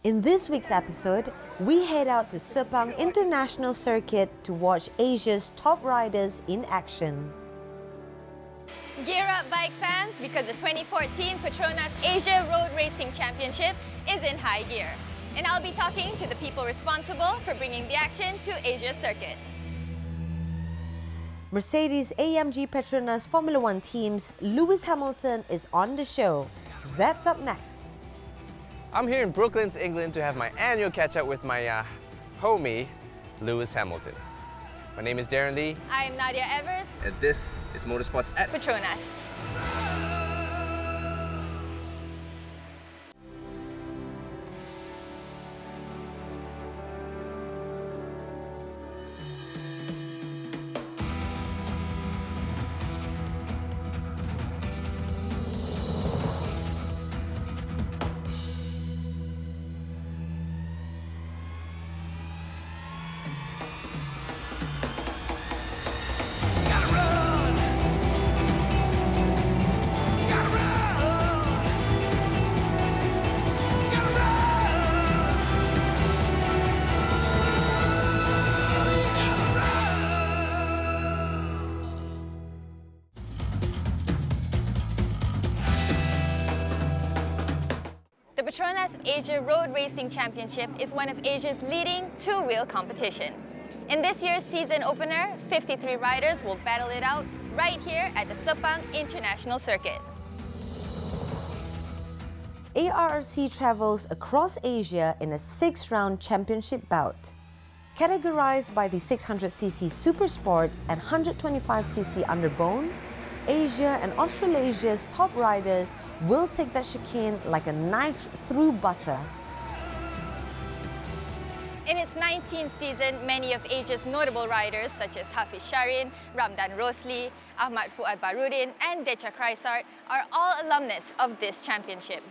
In this week's episode, we head out to Sepang International Circuit to watch Asia's top riders in action. Gear up, bike fans, because the 2014 Petronas Asia Road Racing Championship is in high gear. And I'll be talking to the people responsible for bringing the action to Asia Circuit. Mercedes-AMG Petronas Formula One team's Lewis Hamilton is on the show. That's up next. I'm here in Brooklands, England to have my annual catch-up with my homie, Lewis Hamilton. My name is Darren Lee. I'm Nadia Evers. And this is Motorsports at Petronas. The Petronas Asia Road Racing Championship is one of Asia's leading two-wheel competition. In this year's season opener, 53 riders will battle it out right here at the Sepang International Circuit. ARRC travels across Asia in a 6-round championship bout. Categorized by the 600cc Super Sport and 125cc Underbone, Asia and Australasia's top riders will take that chicane like a knife through butter. In its 19th season, many of Asia's notable riders such as Hafiz Sharin, Ramdan Rosli, Ahmad Fuad Barudin and Decha Kraisart are all alumnus of this championship.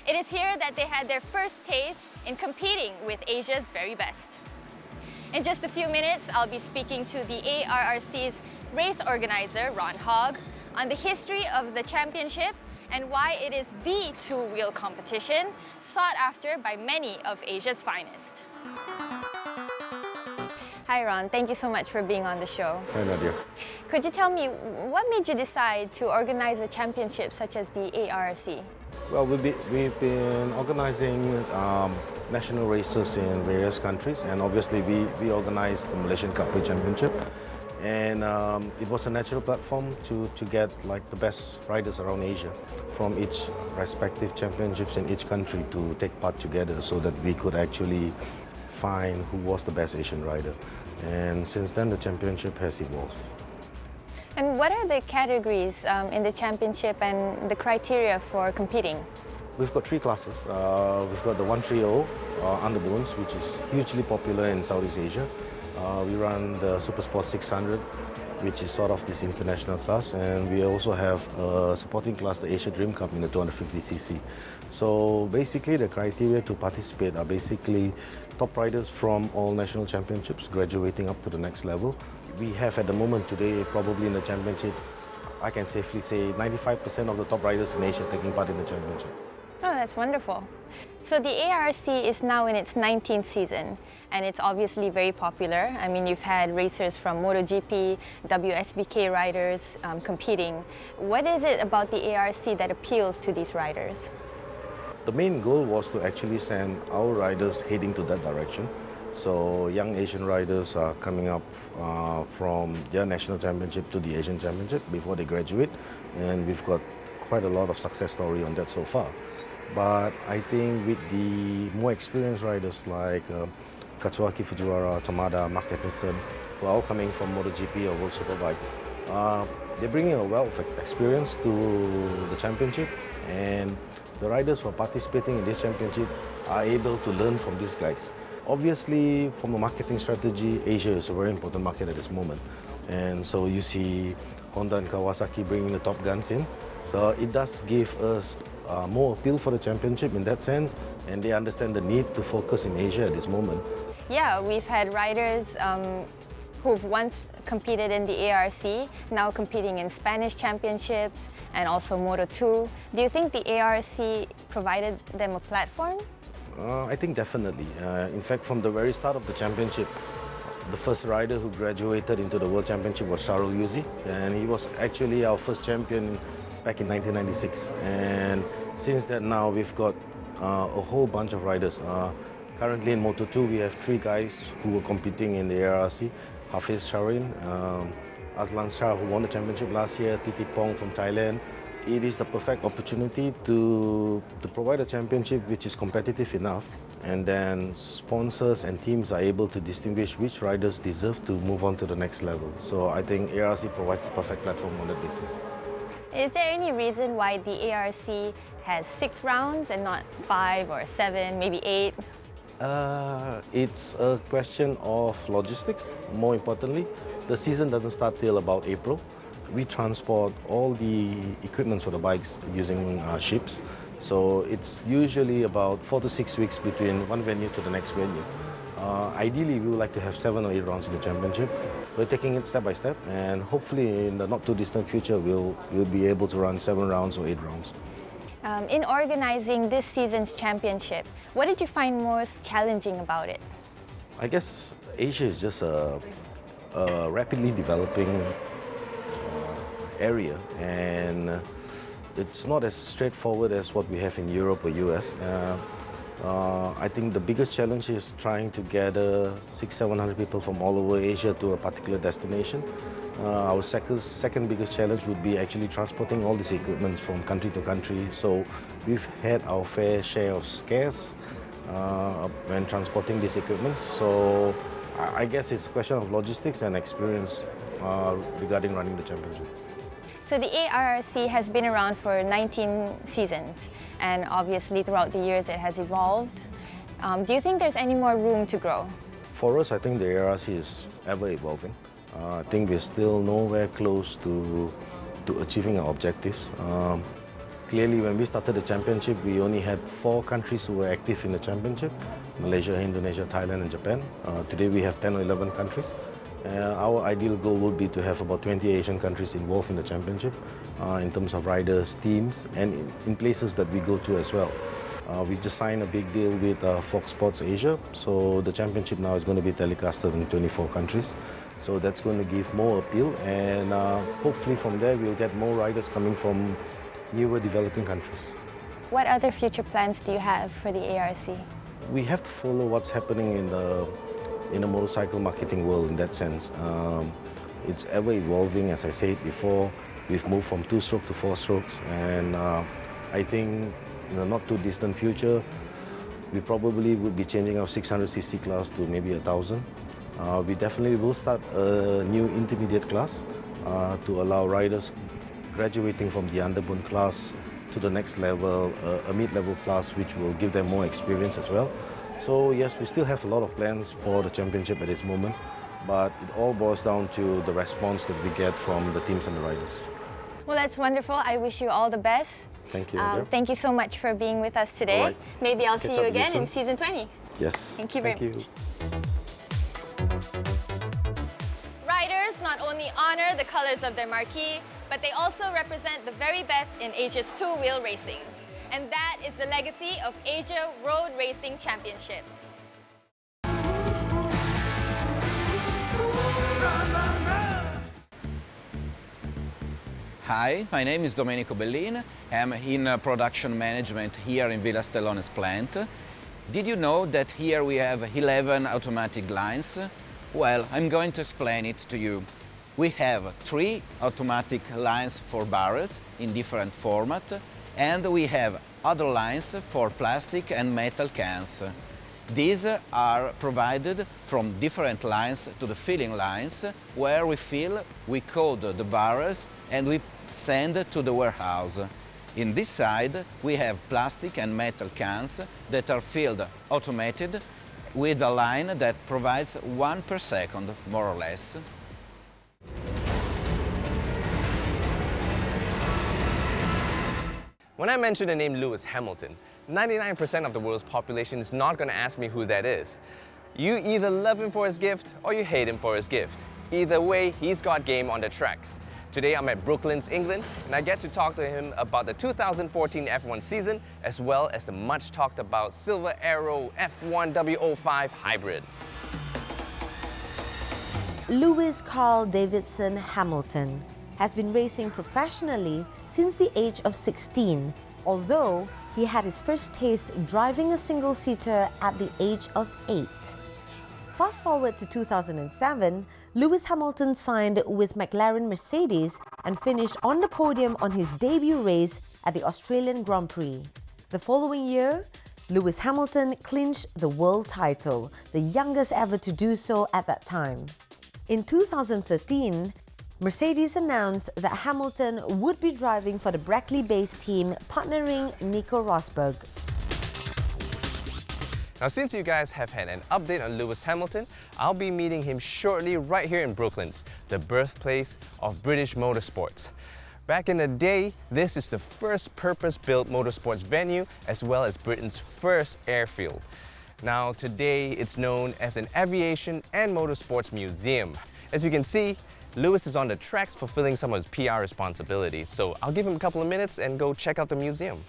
It is here that they had their first taste in competing with Asia's very best. In just a few minutes, I'll be speaking to the ARRC's race organizer, Ron Hogg, on the history of the championship and why it is the two-wheel competition sought after by many of Asia's finest. Hi Ron, thank you so much for being on the show. Hi Nadia. Could you tell me, what made you decide to organize a championship such as the ARRC? Well, we've been organizing national races in various countries, and obviously we organized the Malaysian Cup Championship. And it was a natural platform to get like the best riders around Asia from each respective championships in each country to take part together so that we could actually find who was the best Asian rider. And since then, the championship has evolved. And what are the categories in the championship and the criteria for competing? We've got 3 classes. We've got the 130 underbones, which is hugely popular in Southeast Asia. We run the Super Sport 600, which is sort of this international class, and we also have a supporting class, the Asia Dream Cup in the 250cc. So basically the criteria to participate are basically top riders from all national championships graduating up to the next level. We have at the moment today, probably in the championship, I can safely say 95% of the top riders in Asia taking part in the championship. Oh, that's wonderful. So the ARC is now in its 19th season, and it's obviously very popular. I mean, you've had racers from MotoGP, WSBK riders competing. What is it about the ARC that appeals to these riders? The main goal was to actually send our riders heading to that direction. So young Asian riders are coming up from their national championship to the Asian championship before they graduate, and we've got quite a lot of success story on that so far. But I think with the more experienced riders like Katsuaki Fujiwara, Tamada, Mark Atkinson, who are all coming from MotoGP or World Superbike, they're bringing a wealth of experience to the championship, and the riders who are participating in this championship are able to learn from these guys. Obviously, from a marketing strategy, Asia is a very important market at this moment. And so you see Honda and Kawasaki bringing the top guns in. So it does give us more appeal for the championship in that sense, and they understand the need to focus in Asia at this moment. Yeah, we've had riders who've once competed in the ARC, now competing in Spanish championships and also Moto2. Do you think the ARC provided them a platform? I think definitely. In fact, from the very start of the championship, the first rider who graduated into the World Championship was Charles Yuzi, and he was actually our first champion back in 1996. And since then now we've got a whole bunch of riders. Currently in Moto2 we have 3 guys who were competing in the ARC. Hafiz Sharin, Aslan Shah who won the championship last year, Titi Pong from Thailand. It is a perfect opportunity to provide a championship which is competitive enough, and then sponsors and teams are able to distinguish which riders deserve to move on to the next level. So I think ARC provides a perfect platform on that basis. Is there any reason why the ARC has 6 rounds and not 5 or 7, maybe 8? It's a question of logistics, more importantly. The season doesn't start till about April. We transport all the equipment for the bikes using ships. So it's usually about 4 to 6 weeks between one venue to the next venue. Ideally, we would like to have 7 or 8 rounds in the championship. We're taking it step by step, and hopefully in the not too distant future, we'll be able to run 7 rounds or 8 rounds. In organizing this season's championship, what did you find most challenging about it? I guess Asia is just a rapidly developing area, and it's not as straightforward as what we have in Europe or US. I think the biggest challenge is trying to gather 600-700 people from all over Asia to a particular destination. Our second biggest challenge would be actually transporting all this equipment from country to country. So we've had our fair share of scares when transporting this equipment. So I guess it's a question of logistics and experience regarding running the championship. So the ARRC has been around for 19 seasons, and obviously throughout the years it has evolved. Do you think there's any more room to grow? For us, I think the ARRC is ever evolving. I think we're still nowhere close to achieving our objectives. Clearly, when we started the championship, we only had 4 countries who were active in the championship: Malaysia, Indonesia, Thailand, and Japan. Today we have 10 or 11 countries. Our ideal goal would be to have about 20 Asian countries involved in the championship in terms of riders, teams, and in places that we go to as well. We just signed a big deal with Fox Sports Asia, so the championship now is going to be telecasted in 24 countries. So that's going to give more appeal, and hopefully from there we'll get more riders coming from newer developing countries. What other future plans do you have for the ARC? We have to follow what's happening in the motorcycle marketing world in that sense. It's ever evolving, as I said before. We've moved from 2-stroke to 4 strokes, and I think in the not too distant future, we probably would be changing our 600cc class to maybe 1000. We definitely will start a new intermediate class to allow riders graduating from the underbone class to the next level, a mid-level class, which will give them more experience as well. So yes, we still have a lot of plans for the championship at this moment, but it all boils down to the response that we get from the teams and the riders. Well, that's wonderful. I wish you all the best. Thank you. Thank you so much for being with us today. Right. Maybe I'll Catch see up you with you again in soon. season 20. Yes. Thank you very much. Riders not only honor the colors of their marquee, but they also represent the very best in Asia's two-wheel racing. And that is the legacy of Asia Road Racing Championship. Hi, my name is Domenico Bellin. I'm in production management here in Villa Stellone's plant. Did you know that here we have 11 automatic lines? Well, I'm going to explain it to you. We have 3 automatic lines for barrels in different format, and we have other lines for plastic and metal cans. These are provided from different lines to the filling lines, where we fill, we code the barrels, and we send to the warehouse. In this side, we have plastic and metal cans that are filled automated with a line that provides 1 per second, more or less. When I mention the name Lewis Hamilton, 99% of the world's population is not going to ask me who that is. You either love him for his gift or you hate him for his gift. Either way, he's got game on the tracks. Today I'm at Brooklands, England, and I get to talk to him about the 2014 F1 season, as well as the much talked about Silver Arrow F1 W05 hybrid. Lewis Carl Davidson Hamilton has been racing professionally since the age of 16, although he had his first taste driving a single-seater at the age of 8. Fast forward to 2007, Lewis Hamilton signed with McLaren Mercedes and finished on the podium on his debut race at the Australian Grand Prix. The following year, Lewis Hamilton clinched the world title, the youngest ever to do so at that time. In 2013, Mercedes announced that Hamilton would be driving for the Brackley-based team partnering Nico Rosberg. Now, since you guys have had an update on Lewis Hamilton, I'll be meeting him shortly right here in Brooklands, the birthplace of British motorsports. Back in the day, this is the first purpose-built motorsports venue, as well as Britain's first airfield. Now, today it's known as an aviation and motorsports museum. As you can see, Lewis is on the tracks fulfilling some of his PR responsibilities, so I'll give him a couple of minutes and go check out the museum.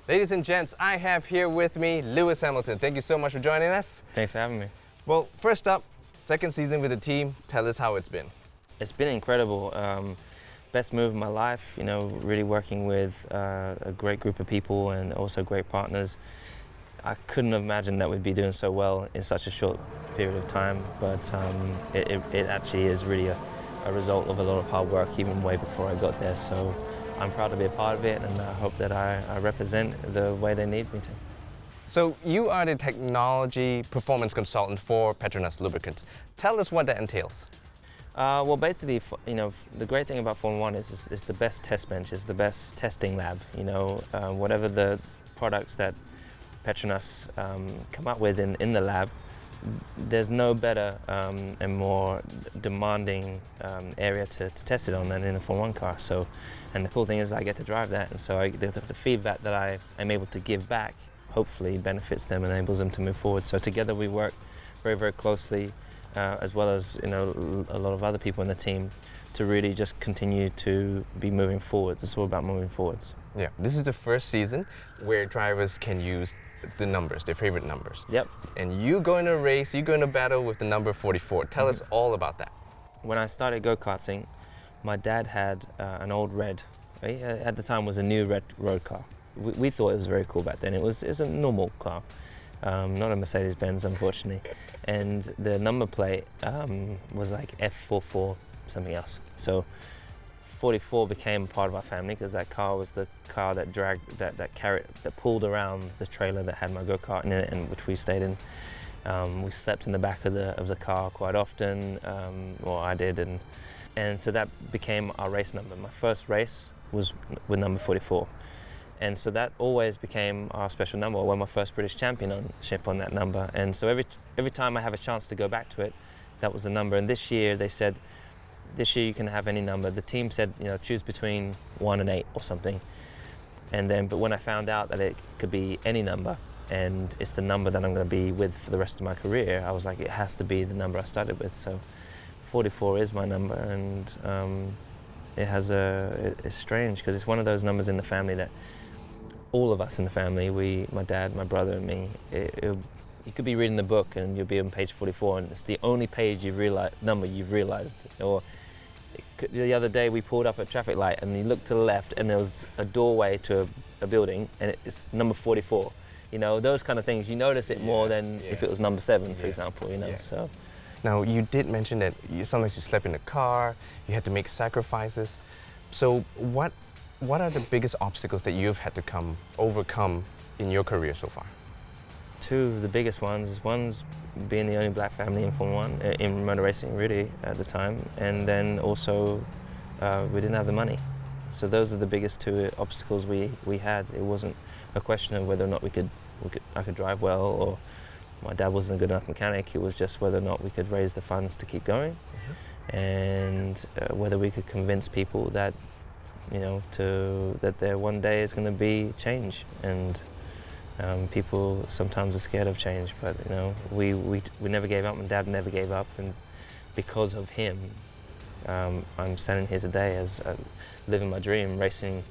Ladies and gents, I have here with me Lewis Hamilton. Thank you so much for joining us. Thanks for having me. Well, first up, second season with the team. Tell us how it's been. It's been incredible. Best move of my life, you know, really working with a great group of people and also great partners. I couldn't have imagined that we'd be doing so well in such a short period of time, but it actually is really a result of a lot of hard work even way before I got there. So I'm proud to be a part of it, and I hope that I represent the way they need me to. So you are the technology performance consultant for Petronas Lubricants. Tell us what that entails. Well, basically, you know, the great thing about Formula One is the best test bench, is the best testing lab. You know, whatever the products that Petronas come up with in the lab, there's no better and more demanding area to test it on than in a Formula One car. So, and the cool thing is I get to drive that, and so the feedback that I am able to give back hopefully benefits them and enables them to move forward. So together we work very, very closely, as well as, you know, a lot of other people in the team, to really just continue to be moving forward. It's all about moving forwards. Yeah, this is the first season where drivers can use the numbers, their favorite numbers. Yep. And you go in a race, you go in a battle with the number 44. Tell us all about that. When I started go-karting, my dad had an old red, at the time was a new red road car. We thought it was very cool back then. It was a normal car, not a Mercedes-Benz, unfortunately. And the number plate was like F44 something else. So 44 became part of our family because that car was the car that that pulled around the trailer that had my go-kart in it, and which we stayed in. We slept in the back of the car quite often, or I did, and so that became our race number. My first race was with number 44, and so that always became our special number. I won my first British championship on that number, and so every time I have a chance to go back to it, that was the number. And this year they said, this year you can have any number. The team said, you know, choose between 1 and 8 or something. But when I found out that it could be any number, and it's the number that I'm going to be with for the rest of my career, I was like, it has to be the number I started with. So 44 is my number, and it's strange because it's one of those numbers in the family that all of us in the family, my dad, my brother, and me, you could be reading the book and you'll be on page 44, and it's the only page you've realized. Or the other day we pulled up at a traffic light and you looked to the left and there was a doorway to a building and it's number 44. You know, those kind of things, you notice it more than if it was number 7, for example, you know. So. Now, you did mention that sometimes you slept in the car, you had to make sacrifices. So what are the biggest obstacles that you've had to overcome in your career so far? Two of the biggest ones. One's being the only black family in Formula One, in motor racing really at the time, and then also we didn't have the money. So those are the biggest two obstacles we had. It wasn't a question of whether or not I could drive well, or my dad wasn't a good enough mechanic. It was just whether or not we could raise the funds to keep going, and whether we could convince people that, you know, that there one day is going to be change. And people sometimes are scared of change, but you know, we never gave up, and Dad never gave up, and because of him, I'm standing here today as living my dream, racing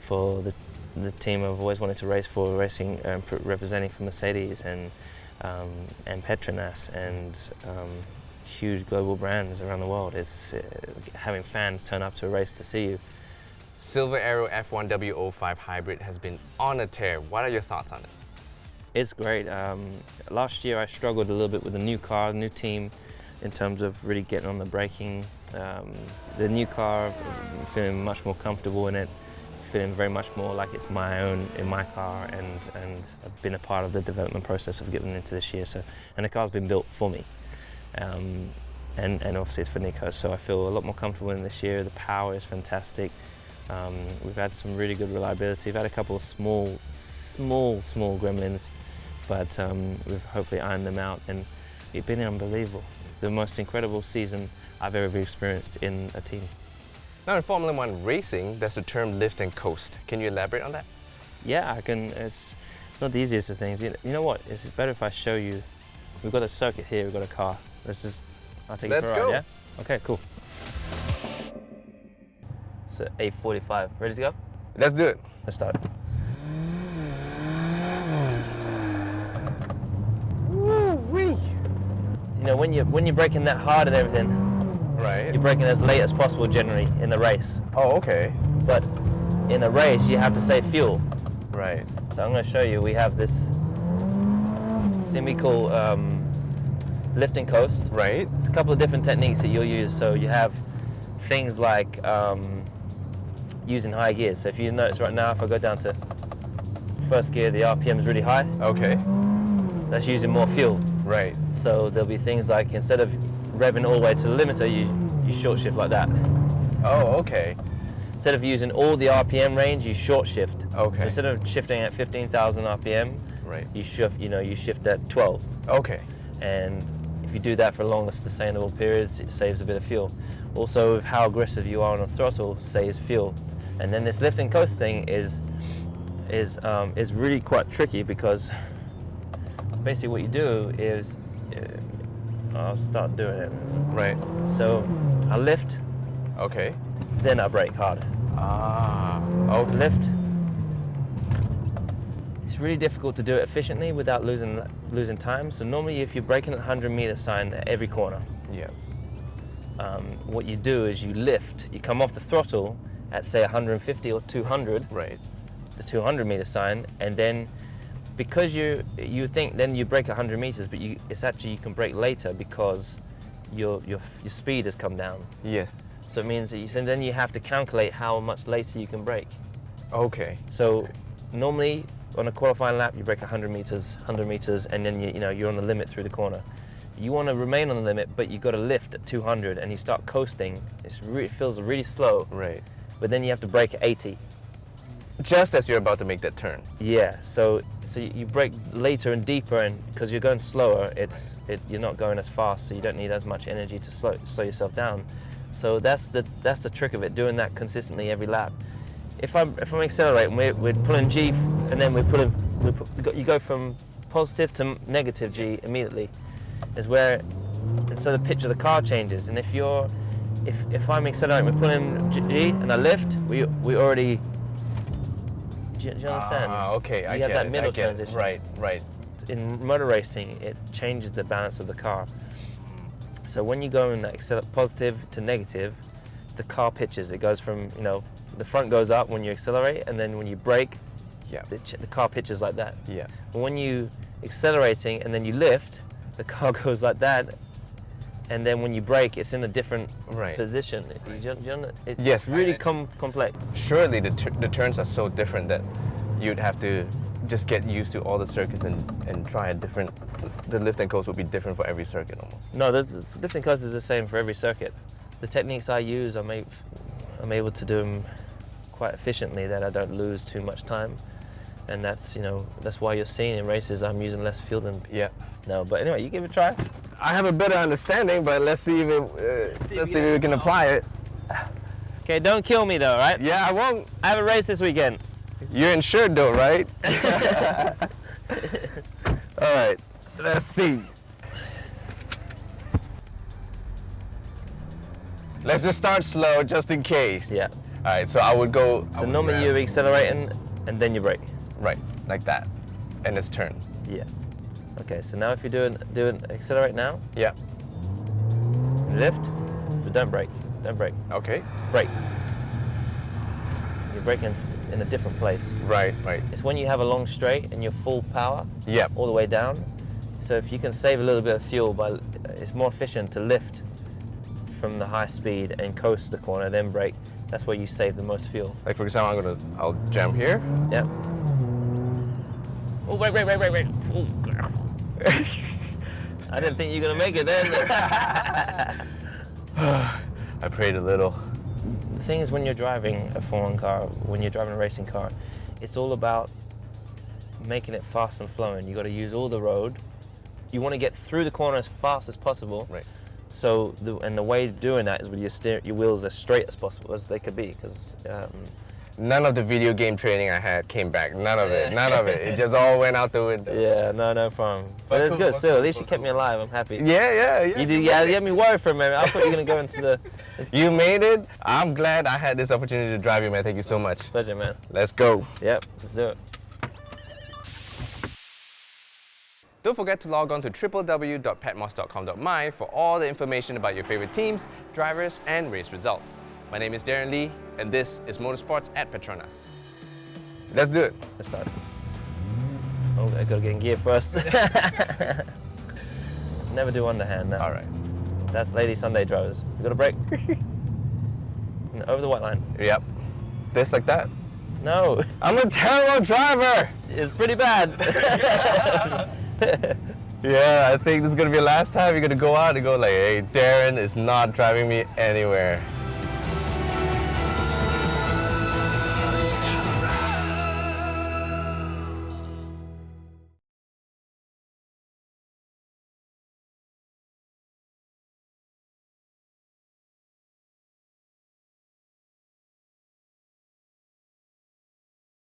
for the team I've always wanted to race for, racing representing for Mercedes and Petronas and huge global brands around the world. It's having fans turn up to a race to see you. Silver Arrow F1W05 Hybrid has been on a tear. What are your thoughts on it? It's great. Last year I struggled a little bit with the new car, new team, in terms of really getting on the braking. The new car, I'm feeling much more comfortable in it, feeling very much more like it's my own in my car, and I've been a part of the development process of getting into this year. So, and the car's been built for me, and obviously it's for Nico. So I feel a lot more comfortable in this year. The power is fantastic. We've had some really good reliability. We've had a couple of small gremlins, but we've hopefully ironed them out, and it's been unbelievable. The most incredible season I've ever experienced in a team. Now in Formula One racing, there's the term lift and coast. Can you elaborate on that? Yeah, I can. It's not the easiest of things. You know what? It's better if I show you. We've got a circuit here, we've got a car. I'll take you for a ride, yeah? Okay, cool. It's 8:45. Ready to go? Let's do it. Let's start. Woo-wee. You know, when you're braking that hard and everything, Right. you're braking as late as possible generally in the race. Oh, okay. But in a race, you have to save fuel. Right. So I'm going to show you. We have this thing we call lift and coast. Right. It's a couple of different techniques that you'll use. So you have things like using high gears. So if you notice right now, if I go down to first gear, the RPM is really high. Okay. That's using more fuel. Right. So there'll be things like, instead of revving all the way to the limiter, you short shift like that. Oh, okay. Instead of using all the RPM range, you short shift. Okay. So instead of shifting at 15,000 RPM, Right. you shift at 12. Okay. And if you do that for longer sustainable periods, it saves a bit of fuel. Also, how aggressive you are on the throttle saves fuel. And then this lift and coast thing is really quite tricky, because basically what you do is, I'll start doing it. Right. So I lift, Okay. then I brake hard. Ah. Okay. Lift. It's really difficult to do it efficiently without losing time. So normally, if you're braking at 100-meter sign at every corner, Yeah. what you do is you lift. You come off the throttle at say 150 or 200, Right. the 200-meter sign, and then because you think then you brake 100 meters, but it's actually you can brake later because your speed has come down. Yes. So it means that then you have to calculate how much later you can brake. Okay. So normally on a qualifying lap you brake 100 meters, and then you're on the limit through the corner. You want to remain on the limit, but you've got to lift at 200 and you start coasting. It feels really slow, Right. but then you have to brake at 80. Just as you're about to make that turn. Yeah, so you brake later and deeper, and because you're going slower, you're not going as fast, so you don't need as much energy to slow yourself down. So that's the trick of it, doing that consistently every lap. If I'm accelerating, we're pulling G, and then you go from positive to negative G immediately. And so the pitch of the car changes. And if I'm accelerating, we're pulling G and I lift, we already. Do you understand? Okay, I you get have that it, middle I get it. transition. Right, right. In motor racing, it changes the balance of the car. So when you go in that positive to negative, the car pitches. It goes from, the front goes up when you accelerate, and then when you brake, Yeah. the car pitches like that. Yeah. But when you accelerating and then you lift, the car goes like that, and then when you brake, it's in a different Right. position. It's Yes, really I- complex. Surely the turns are so different that you'd have to just get used to all the circuits and try a different. The lift and coast would be different for every circuit almost. No, the lift and coast is the same for every circuit. The techniques I use, I'm able to do them quite efficiently, that I don't lose too much time, and that's why you're seeing in races I'm using less fuel than. Yeah. No, but anyway, you give it a try. I have a better understanding, but let's see if we can apply it. Okay, don't kill me though, right? Yeah, I won't. I have a race this weekend. You're insured though, right? All right, let's see. Let's Let's just start slow, just in case. Yeah. All right, so I would go. So normally you're accelerating and then you brake. Right, like that, and it's turn. Yeah. Okay, so now if you're doing accelerate now, Yeah. lift, but don't brake. Don't brake. Okay. Brake. You're braking in a different place. Right. It's when you have a long straight and you're full power Yep. all the way down. So if you can save a little bit of fuel, it's more efficient to lift from the high speed and coast the corner, then brake. That's where you save the most fuel. Like for example, I'll jump here. Yep. Oh, brake. Oh, I didn't think you were gonna make it then. I prayed a little. The thing is, when you're driving a foreign car, when you're driving a racing car, it's all about making it fast and flowing. You got to use all the road. You want to get through the corner as fast as possible. Right. So, the way of doing that is with your wheels as straight as possible as they could be, because None of the video game training I had came back. None of it. It just all went out the window. yeah, no problem. But it's good still. At least you kept me alive. I'm happy. Yeah. You did. Yeah, you had me worried for a minute. I thought you were gonna go into the. You made it. I'm glad I had this opportunity to drive you, man. Thank you so much. Pleasure, man. Let's go. Yep, let's do it. Don't forget to log on to www.petmos.com.my for all the information about your favorite teams, drivers, and race results. My name is Darren Lee, and this is Motorsports at Petronas. Let's do it. Let's start. Oh, I gotta get in gear first. Never do underhand now. All right. That's Lady Sunday drivers. You gotta brake. And over the white line. Yep. This like that. No, I'm a terrible driver. it's pretty bad. Yeah, I think this is gonna be the last time you're gonna go out and go like, hey, Darren is not driving me anywhere.